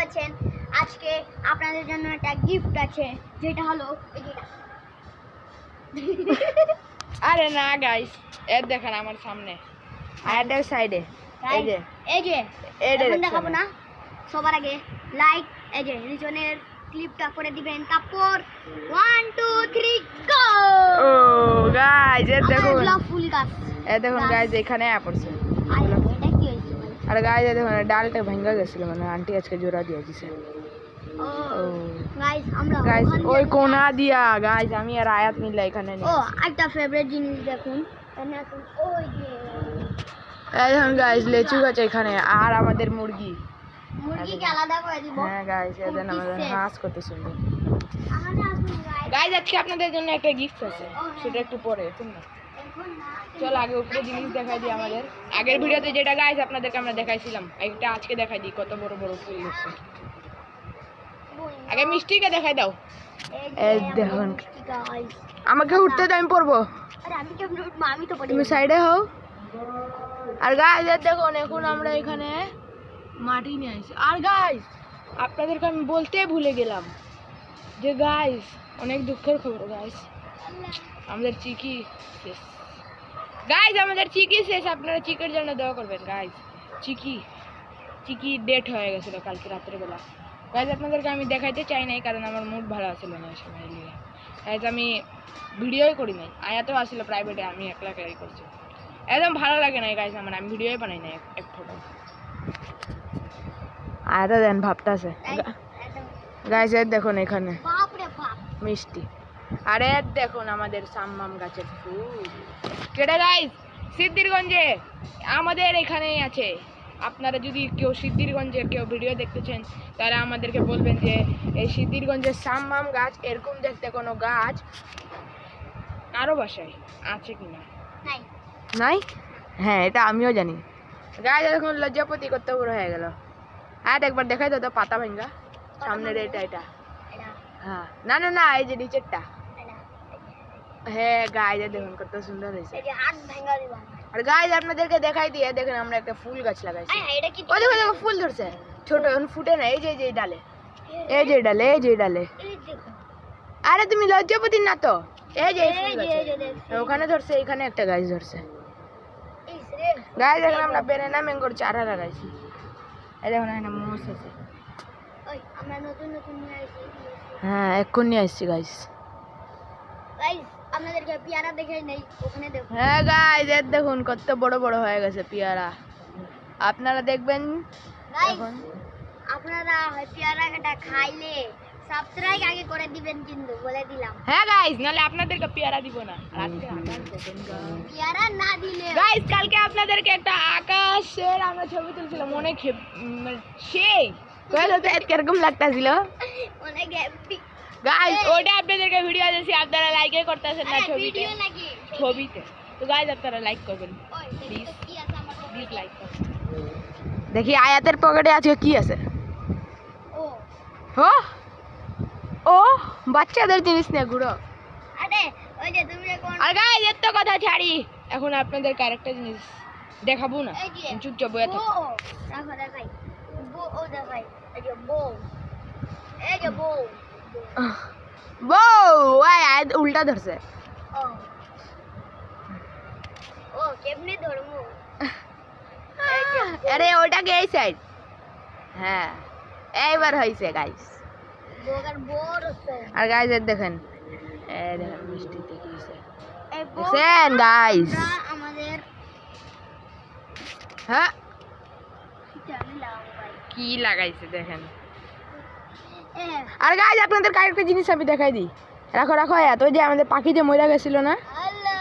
আছেন? আজকে আপনাদের জন্য একটা গিফট আছে, যেটা হলো আরে না গাইস, এর দেখেন আমার সামনে আয়াতের সাইডে এই যে এখন দেখাবো না। সবার আগে লাইক, এই যে রিজনের ক্লিপটা করে দিবেন। তারপর 1 2 3 গো। ও গাইস এর দেখুন, ফুল গাছ এ দেখুন গাইস এখানে পড়ছে। এটা কি হইছে? আর গাইস এ দেখুন ডালটা ভাঙা গেছিল, মানে আন্টি আজকে জোড়া দিয়ে দিয়েছে। ও গাইস আমরা গাইস ওই কোনা দিয়া গাইস আমি আর আয়াত মিলে এখানে নিয়ে ও একটা ফেভারিট জিনিস দেখুন, এখানে আছে ওই যে এই দেখুন গাইস লেচু গাছ এখানে, আর আমাদের মুরগি মুরগিকে আলাদা করে দিব। হ্যাঁ গাইস এই দেখুন আমাদের হাঁস কত সুন্দর। আমাদের আসুন গাইস আজকে আপনাদের জন্য একটা গিফট আছে, সেটা একটু পরে এখন না। এখন না চল আগে উপরে জিনিস দেখাই দিই আমাদের। আগের ভিডিওতে যেটা গাইস আপনাদেরকে আমরা দেখাইছিলাম, একটা আজকে দেখাই দিই কত বড় বড় ফুল হচ্ছে। আগে মিষ্টিকে দেখাই দাও। এই দেখুন গাইস আমাকে উঠতে দাও, আমি পড়বো। আরে আমি কেমন উঠবো? আমি তো পড়ি। তুমি সাইডে হও। আর গাইস দেখুন এখন আমরা এখানে মাটি নিয়ে আসি। আর গাইস আপনাদেরকে আমি বলতে ভুলে গেলাম যে গাইস অনেক দুঃখের খবর গাইস, আমাদের চিকি শেষ। গাইস আমাদের চিকি শেষ, আপনারা চিকের জন্য দোয়া করবেন গাইস। চিকি ডেট হয়ে গেছিল কালকে রাত্রে বেলা। গাইস আপনাদেরকে আমি দেখাইতে চাই নাই, কারণ আমার মুড ভালো ছিল না ওই সময় নিয়ে। গাইস আমি ভিডিওই করি নাই, আয়াতেও আসছিল প্রাইভেটে, আমি একলা ক্যারি করছি। একদম ভালো লাগে না গাইস আমার, আমি ভিডিওই বানাই না এক ফটো। আয়াতে দেন ভাবতাছে গাইস এর দেখুন এখানে বাপ রে বাপ মিষ্টি। আরে দেখুন আমাদের সাম্মাম গাছের ফুল কেটে গাইস সিদ্ধিরগঞ্জে আমাদের এখানেই আছে। আপনারা যদি কেউ সিদ্ধিরগঞ্জের কেউ ভিডিও দেখতেছেন তাহলে আমাদেরকে বলবেন যে এই সিদ্ধিরগঞ্জের সাম্মাম গাছ এরকম দেখতে কোনো গাছ কারো বাসায় আছে কিনা। নাই নাই? হ্যাঁ এটা আমিও জানি। গাছ এখন লজ্জাপতি করতে বড় হয়ে গেল। আর একবার দেখাই তো পাতা ভাঙ্গা সামনের এটা এটা হ্যাঁ না না না এই যে নিচেরটা। এটা হ্যাঁ গাছ দেখুন কত সুন্দর হয়েছে। এই যে হাত ভাঙা দিবা। আর গাছ আপনাদেরকে দেখাই দিয়ে দেখেন আমরা একটা ফুল গাছ লাগাইছি। এটা কি? ওই দেখো দেখো ফুল ধরছে, ছোট এখন ফুটে না। এই যে এই ডালে, এই যে ডালে, এই যে ডালে। এই দেখো আরে তুমি লজ্জাপতি না তো? এই যে এই ফুল এই গাছ যে দেখছি। ওখানে ধরছে, এখানে একটা গাছ ধরছে। এই রে গাছ দেখেন আমরা বেরেনা ম্যাঙ্গোর চারা লাগাইছি। এই দেখুন এখানে মোষ আছে। ওই আমরা নতুন নতুন নিয়ে আসি। হ্যাঁ এখন নিয়ে আসছি গাইস। গাইস আপনাদেরকে পেয়ারা দেখাই নেই, ওখানে দেখো। হ্যাঁ গাইস এর দেখুন কত বড় বড় হয়ে গেছে পেয়ারা। আপনারা দেখবেন গাইস এখন। আপনারা পেয়ারাটা খাইলে সাবস্ক্রাইব আগে করে দিবেন, কিন্তু বলে দিলাম। হ্যাঁ গাইস নালে আপনাদেরকে পেয়ারা দিব না। পেয়ারা না দিলে গাইস কালকে আপনাদেরকে একটা আকাশের আমরা ছবি তুলছিলাম, অনেক সেই কিরকম লাগতেছিল অনেক হ্যাপি। গাইস। ওটা আপনাদেরকে ভিডিও দিয়েছি, আপনারা লাইকই করতেছেন না ছবিতে, ভিডিও নাকি ছবিতে। তো গাইস আপনারা লাইক করবেন ওই দেখো কি আছে আমার প্লিজ, লাইক করুন। দেখি আয়াতের পকেটে আজকে কি আছে। ও ও ও বাচ্চাদের জিনিস নিয়ে ঘুরো। আরে ওই যে তুমি কোন আর গাইস এর তো কথা ছাড়ি, এখন আপনাদের আরেকটা জিনিস দেখাবো না, এই যে চুপচাপ বয়ে থাকো। ও দেখো দেখাই ও দেখাই এই যে বউ, এই যে বউ বউ ওই আয়াত উল্টা ধরছে। ও ও কেমনে ধরমু? আরে ওটাকে এই সাইড। হ্যাঁ এইবার হয়েছে গাইস। বউর বড় আছে। আর গাইস এর দেখেন, এই দেখেন মিষ্টি দেখিয়েছে এই বউ দেখছেন গাইস। আমাদের হ্যাঁ আমি লাগাবো ভাই। কি লাগাইছে দেখেন। এ আর গাইস আপনাদের আরেকটা জিনিস আমি দেখাই দিই। রাখো রাখো এত যে আমাদের পাখি যে মইরা গেছিল না, আল্লাহ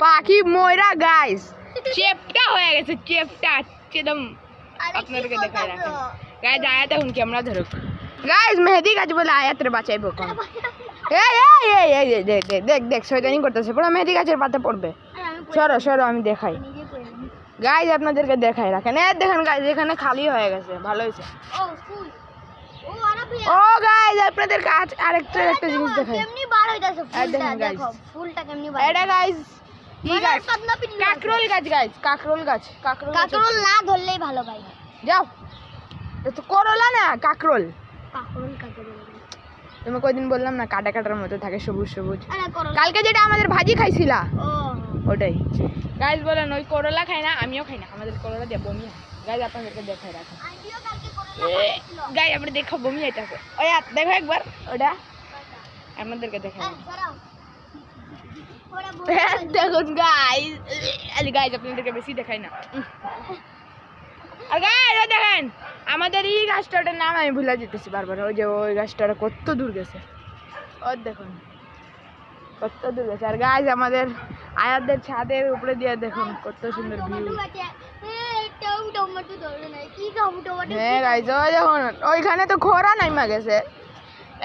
পাখি ময়রা গাইস চেপটা হয়ে গেছে, চেপটা একদম। আরে আপনাদেরকে দেখাই রাখেন গাইস। আয়াত এখন ক্যামেরা ধরুক গাইস। মেহেদি গাছ বলে আয়াতের বাঁচাইবো কোন? এই এই এই এই দেখ দেখ দেখ দেখ শয়তানি করতেছে, পুরো মেহেদি গাছের পাতা পড়বে। সরো সরো আমি দেখাই নিজে করে নি। গাইস, আপনাদেরকে দেখাই রাখেন। এই দেখেন গাইস এখানে খালি হয়ে গেছে, ভালো হয়েছে। ও ফুল ও আরে ও গাইস আপনাদের কাছে আরেকটা একটা জিনিস দেখাই। কেমনি বার হইতাছে ফুলটা, দেখেন guys। দেখো ফুলটা কেমনি বার। এটা গাইস কি গাছ? পাতলা পিটলি কাকরোল গাছ গাইস, কাকরোল গাছ। কাকরোল গাছ কাকরোল না ধরলেই ভালো ভাই। যাও তো করলা না কাকরোল। কাকরোল কাকে বলে? তুমি কয়দিন বললাম না কাটা কাটার মতো থাকে সবুজ সবুজ। আরে করলা। কালকে যেটা আমাদের ভাজি খাইছিলা ও ওটাই। গাইস বলেন ওই করলা খাই না, আমিও খাই না, আমাদের করলা দিয়ে বমি হয়। গাইস আপনাদেরকে দেখাই রাখো। আইডিও কালকে করলা খাইছিল। গাইস আমরা দেখো বমি হইতাছে। ওই দেখো একবার ওটা আপনাদেরকে দেখাই। দাঁড়াও। ওরা দেখুন গাইস, আরে গাইস আপনাদেরকে বেশি দেখাই না। আর গাইস দেখেন আমাদের এই গাছটার নাম আমি ভুলে যেতেছি বারবার। ওই যে ওই গাছটা কত দূর গেছে, ওর দেখুন কত দূর গেছে। আর গাইস আমাদের আয়াতদের ছাদের উপরে দিয়ে দেখুন কত সুন্দর ভিউ। টমেটো ধরে নাই কি টমেটো? হ্যাঁ গাইস ওই দেখুন ওইখানে তো খরা নাইমা গেছে।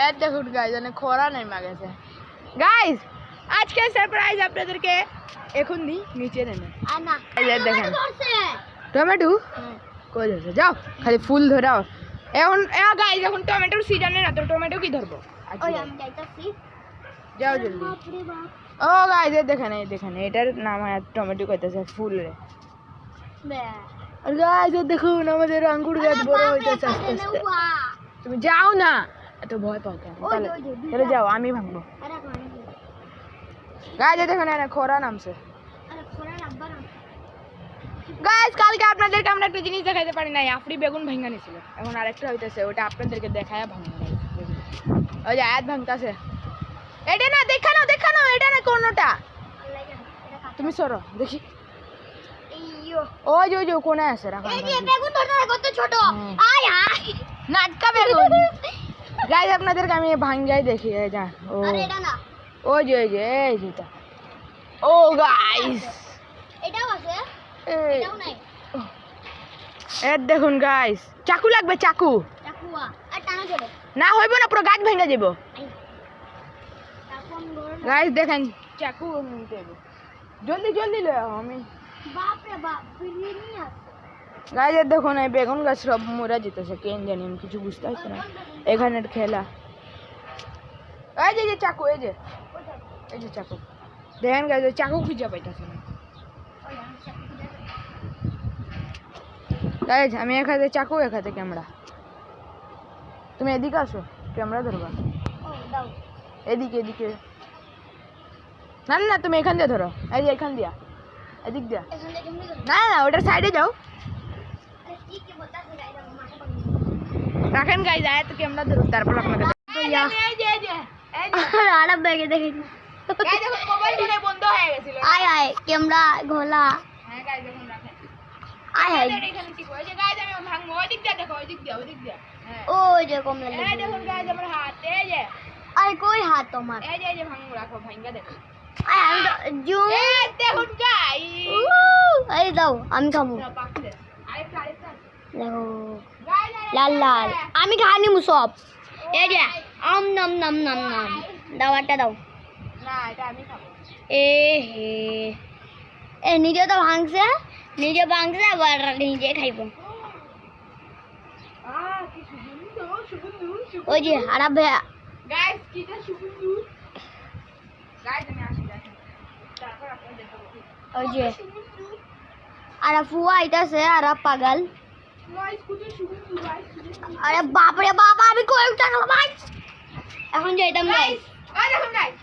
এর দেখুন গাইস মানে খরা নাইমা গেছে। গাইস আজকে সারপ্রাইজ আপনাদেরকে এখন দি নিচে নেমে। আনা এই যে দেখেন টমেটো কই ধরছে, যাও খালি ফুল ধরাও এখন। গাইস এখন টমেটোর সিজনে না, তো টমেটো কি ধরবো? ওই আমি যাইতাছি। যাও জলদি। বাপ রে বাপ। ও গাইস দেখেন এই দেখেন এটার নাম আর টমেটো কইতাছে ফুল রে। বে আর গাইস দেখুন আমাদের আঙ্গুর গাছ বড় হইতাছে আস্তে আস্তে। তুমি যাও না, এত ভয় পাও কেন? তাহলে যাও আমি ভাঙবো। আরে কোন? গাইস দেখুন না খরা নামছে। আরে খোরা রাব্বা না। গাইস কালকে আপনাদেরকে আমরা একটা জিনিস দেখাইতে পারি নাই, আফরি বেগুন ভাঙা নিছিল। এখন আরেকটা হইতাছে, ওটা আপনাদেরকে দেখায়া ভাঙবো। ওই যে আয়াত ভাঙতাছে। এটা না দেখানো এটা না কোনটা। তুমি সরো দেখি। এইয়ো ওই যে ওই যে কোণে আছে রাখো। এই যে বেগুন ধরতে কত ছোট। আয় আয় নাটকা বেগুন। গাইস আপনাদেরকে আমি ভাঙাই দেখি এই যা। ও আরে এটা না। ওই যে এই যেটা। ও গাইস এটাও আছে। এই এটাও নাই। এর দেখুন গাইস চাকু লাগবে চাকু। চাকুয়া আর টানা চলে। না হইব না পুরো গাছ ভেঙে যাব। চাকু আমি ধরে না। গাইস দেখেন চাকু নিতে হবে, জলদি জলদি লয়ে আও। আমি বাপ রে বাপ বিরিয়ানি আছে। গাইস দেখুন এই বেগুন গাছ সব মরে যেতেছে, কেন জানি আমি কিছু বুঝতে পারছি না এখানের খেলা। এই যে চাকু এই যে চাকু দেখেন গাইস চাকু খুঁজে পাইতাছি না। ওই আমি চাকু খুঁজে পাই। গাইস আমি এক হাতে চাকু এক হাতে ক্যামেরা। তুমি এদিকে আসো, ক্যামেরা ধরবা। ও দাও। এদিকে এদিকে না না তুমি এখান দিয়ে ধরো। এই যে এখান দিয়া এদিক দিয়া। এখান থেকে কেমনে ধরবো? না না ওটার সাইডে যাও। আরে কি কি বলতাছ গাইস আমার মাথা পাগল। রাখেন গাইস আয় তো ক্যামেরা ধরো তারপর আপনাকে এই যে আরে ব্যাগে দেখি। গাইস দেখো মোবাইল ফোনে বন্ধ হয়ে গেছিল। আয় আয় ক্যামেরা ঘোলা। হ্যাঁ গাইস দেখুন রাখেন। আয় আয় এখানে ঠিক ওই যে গাইস আমি ভাঙবো ওই দিক দিয়ে দেখো ওই দিক দিয়ে হ্যাঁ ওই যে কমলা এই লেগে। দেখুন গাইস আমার হাত এই যে আরে কই হাত তোমার? এই যে ভাঙবো রাখো ভাঙা দেখো। আয় আমি জুম। এই দেখুন গাইস আরে দাও আমি খাবো। পাকছে আরেকটা দেখো গাইস লাল লাল আমি খানি সব। এই যে আম নাম নাম নাম নাম দাও একটা দাও। না এটা আমি খাবো। এ হে এ নিজে তো ভাঙছে আবার নিজে খাইব। কি সুগন্ধ ওই যে আরাব ভাইয়া গাইস কিটা সুগন্ধ। গাইস আমি আসি দেখেন তারপর আপনাদের দেখাবো। ওই যে আর ফুয়া আইতাছে আর পাগল। গাইস কুটি সুগন্ধ গাইস। আরে বাপ রে বাপ আমি কই উঠা গেল ভাই। এখন যাইতাম গাইস। দেখুন গাইস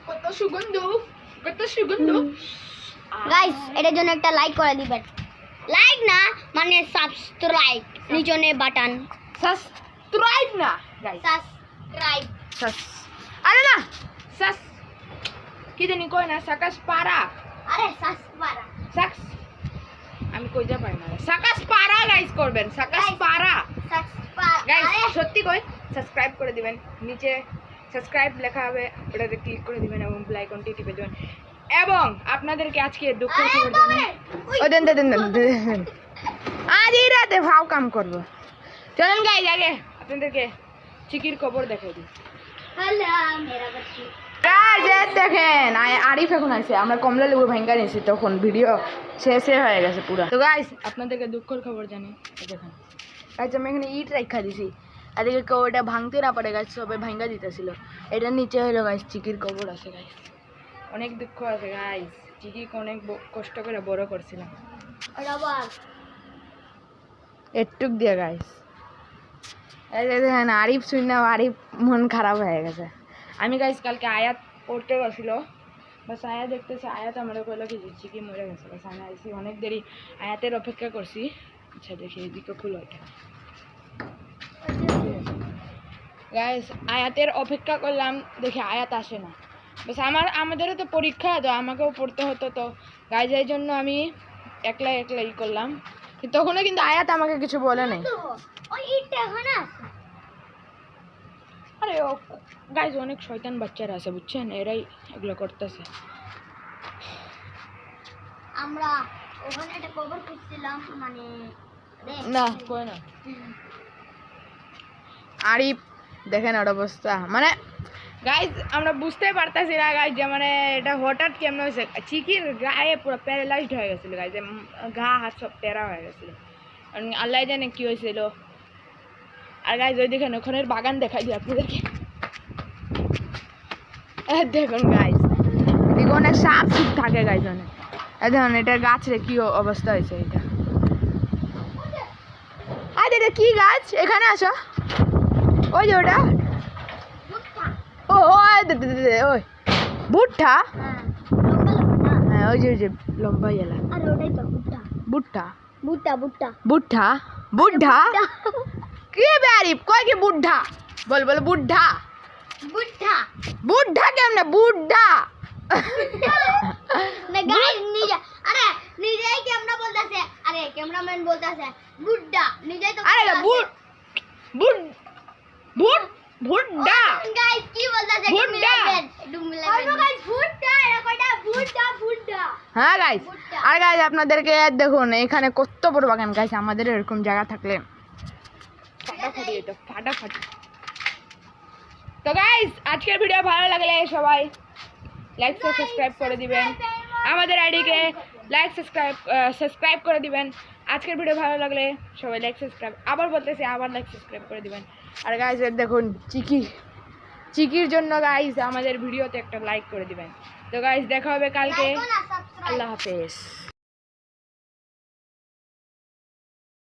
কত সুগন্ধ। গাইস এটার জন্য একটা লাইক করে দিবেন। লাইক না মানে সাবস্ক্রাইব নিচনে বাটন। সাবস্ক্রাইব না গাইস সাবস্ক্রাইব। আরে না সাস কি জানি কই না সাকাস পারা। আরে সাবস্ক্রাইব। সাকস আমি কই যা পাই না সাকাস পারা গাইস করবেন সাকাস পারা সাবস্ক্রাইব। গাইস আরে সত্যি কই সাবস্ক্রাইব করে দিবেন, নিচে সাবস্ক্রাইব লেখা হবে ওটাতে ক্লিক করে দিবেন এবং বেল আইকনটি টিপে দিবেন। এবং আপনাদেরকে আজকে দুঃখের খবর জানাই। ও দেন আজ এই রাতে ভাও কাম করব। চলেন গাইস আগে আপনাদেরকে চিকির খবর দেখাই দিই। হ্যালো মেরা বাচ্চু। গাইস দেখেন আরিফ এখন আছে, আমরা কমলা লেবু ভাঙ্গা নিয়েছি তখন ভিডিও শেষে হয়ে গেছে পুরো। তো গাইস আপনাদেরকে দুঃখের খবর জানি। দেখেন গাইস আমি এখানে ইট রাখা দিছি, এদিকে কেউ এটা ভাঙতে না পারে গাইস সবাই ভাঙ্গা দিতেছিল। এটার নিচে হলো গাইস চিকির কবর আছে গাইস। অনেক দুঃখ আছে গাইস, চিকিকে অনেক কষ্ট করে বড় করছিলাম আবার একটুক দিয়ে গাইস। এই যে দেখেন আরিফ শুনে আরিফ মন খারাপ হয়ে গেছে। আমি গাইস কালকে আয়াত পড়তে গেছিল, বাস আয়াত দেখতেছে, আয়াত আমাদের কইলো কি দিচ্ছি কি মরে গেছে, বাস আমি আইসি অনেক দেরি আয়াতের অপেক্ষা করছি। আচ্ছা দেখি এদিকে খুলো এটা গাইস, আয়াতের অপেক্ষা করলাম, দেখি আয়াত আসে না। বাস আমাদেরও তো পরীক্ষা, তো আমাকেও পড়তে হতো, তো গাইজ এই জন্য আমি একলা ই করলাম। তখনও কিন্তু আয়াত আমাকে কিছু বলে নাই। ওই ইটটা এখানে আছে। আরে ও গাইজ অনেক শয়তান বাচ্চারা আছে বুঝছেন, এরাই এগুলো করতেছে। আমরা ওখানে একটা কবর খুঁজছিলাম, মানে না কই না আরিফ দেখেন ওর অবস্থা, মানে গাইজ আমরা বুঝতে পারতাছি না গাইজ যে মানে এটা হঠাৎ কেমন হয়েছে। চিকির গায়ে পুরো প্যারালাইজড হয়ে গেছিল গাইজ, গা হাত সব টেরা হয়ে গেছিল, আল্লাহ জানে কি হয়েছিল। আর গাইজ ওই দেখেন ওখানের বাগান দেখাই দিই আপনাদেরকে, দেখুন গাইজ এদিকে অনেক সাপ সুপ থাকে গাইজ অনেক। দেখুন এটার গাছের কি অবস্থা হয়েছে, এটা আরে এটা কি গাছ, এখানে আসো, ওই যে ওটা, ও ওই ভুট্টা, হ্যাঁ ওই যে লম্বা এলা, আরে ওটাই তো ভুট্টা। ভুট্টা ভুট্টা ভুট্টা বুদ্ধা বুদ্ধা কি ব্যারিপ কয় কি বুদ্ধা, বল বল বুদ্ধা ভুট্টা বুদ্ধা কেমনে বুদ্ধা না গাইস নিজে, আরে নিজেই ক্যামেরা বলতাছে, আরে ক্যামেরাম্যান বলতাছে ভুট্টা, নিজেই তো আরে বুট বুট বুট ভুট্টা গাইস কি বলতাছে, ভুট্টা। একটু মিলাবেন গাইস, ভুট্টা এরা কয়টা ভুট্টা ভুট্টা। হ্যাঁ গাইস, আর গাইস আপনাদেরকে দেখুন এখানে কত বড় বাগান গাইস, আমাদের এরকম জায়গা থাকলে ফাটাফাটি এটা ফাটাফাটি। তো গাইস আজকের ভিডিও ভালো লাগলে সবাই লাইক সাবস্ক্রাইব করে দিবেন, আমাদের আইডিকে লাইক সাবস্ক্রাইব করে দিবেন। আজকের ভিডিও ভালো লাগলে সবাই লাইক সাবস্ক্রাইব, আবার বলতেছি আবার লাইক সাবস্ক্রাইব করে দিবেন। আর গাইস দেখুন চিকির জন্য গাইস আমাদের ভিডিওতে একটা লাইক করে দিবেন। তো গাইস দেখা হবে কালকে, আল্লাহ হাফেজ।